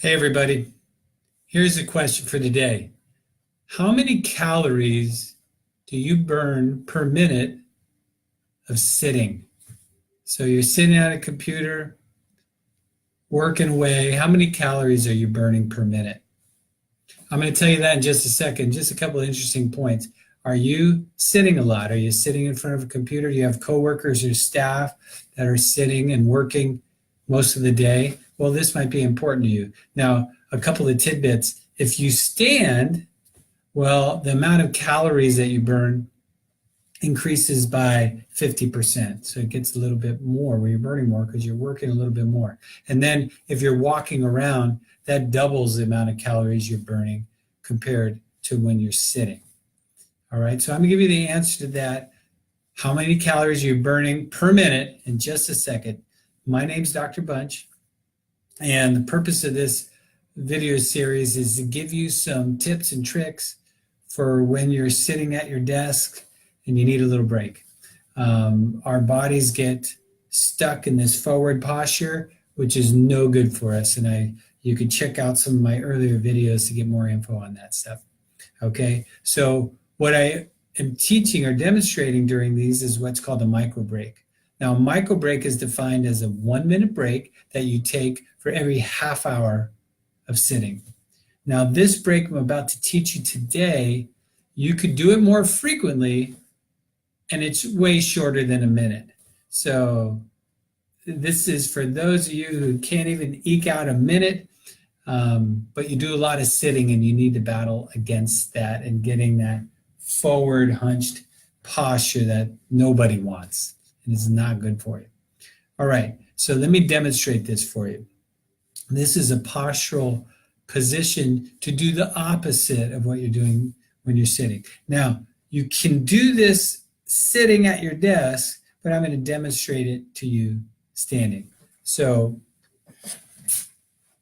Hey everybody, here's a question for today. How many calories do you burn per minute of sitting? So you're sitting at a computer, working away. How many calories are you burning per minute? I'm going to tell you that in just a second. Just a couple of interesting points. Are you sitting a lot? Are you sitting in front of a computer? Do you have coworkers or staff that are sitting and working most of the day? Well, this might be important to you. Now, a couple of tidbits. If you stand, well, the amount of calories that you burn increases by 50%. So it gets a little bit more where you're burning more because you're working a little bit more. And then if you're walking around, that doubles the amount of calories you're burning compared to when you're sitting. All right, so I'm gonna give you the answer to that. How many calories you're burning per minute in just a second. My name's Dr. Bunch, and the purpose of this video series is to give you some tips and tricks for when you're sitting at your desk and you need a little break. Our bodies get stuck in this forward posture, which is no good for us. And you can check out some of my earlier videos to get more info on that stuff. Okay, so what I am teaching or demonstrating during these is what's called a micro break. Now, a micro break is defined as a 1-minute break that you take for every half hour of sitting. Now, this break I'm about to teach you today, you could do it more frequently, and it's way shorter than a minute. So this is for those of you who can't even eke out a minute, but you do a lot of sitting and you need to battle against that and getting that forward hunched posture that nobody wants and is not good for you. All right, so let me demonstrate this for you. This is a postural position to do the opposite of what you're doing when you're sitting. Now, you can do this sitting at your desk, but I'm going to demonstrate it to you standing. So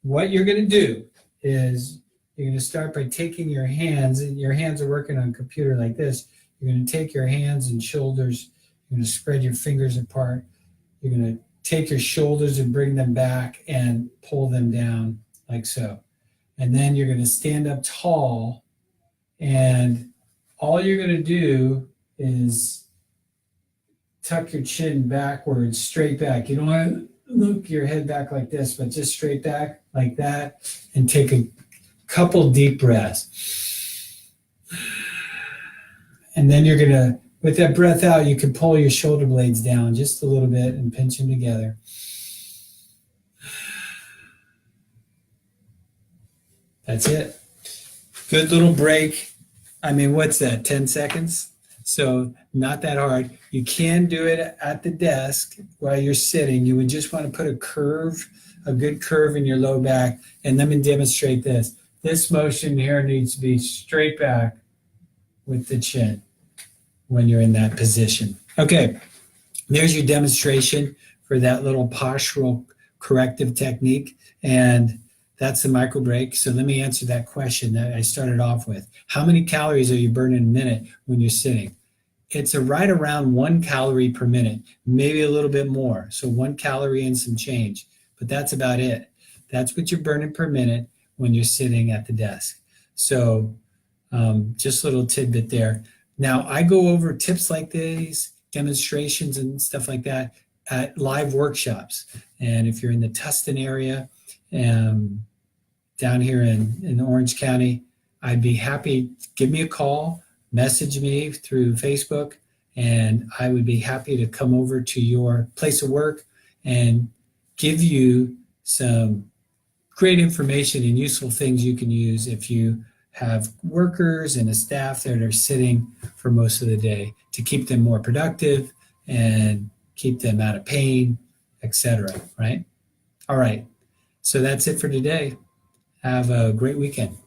what you're going to do is you're going to start by taking your hands, and your hands are working on a computer like this. You're going to take your hands and shoulders, you're going to spread your fingers apart. You're going to take your shoulders and bring them back and pull them down like so. And then you're going to stand up tall, and all you're going to do is tuck your chin backwards, straight back. You don't want to look your head back like this, but just straight back like that, and take a couple deep breaths. And then you're going to, with that breath out, you can pull your shoulder blades down just a little bit and pinch them together. That's it. Good little break. I mean, what's that, 10 seconds? So not that hard. You can do it at the desk while you're sitting. You would just want to put a good curve in your low back. And let me demonstrate this. This motion here needs to be straight back with the chin when you're in that position. Okay, there's your demonstration for that little postural corrective technique. And that's the micro break. So let me answer that question that I started off with. How many calories are you burning a minute when you're sitting? It's right around 1 calorie per minute, maybe a little bit more. So 1 calorie and some change, but that's about it. That's what you're burning per minute when you're sitting at the desk. So just a little tidbit there. Now, I go over tips like these, demonstrations and stuff like that at live workshops. And if you're in the Tustin area, down here in Orange County, I'd be happy. Give me a call, message me through Facebook, and I would be happy to come over to your place of work and give you some great information and useful things you can use if you have workers and a staff that are sitting for most of the day to keep them more productive and keep them out of pain, etc. Right? All right. So that's it for today. Have a great weekend.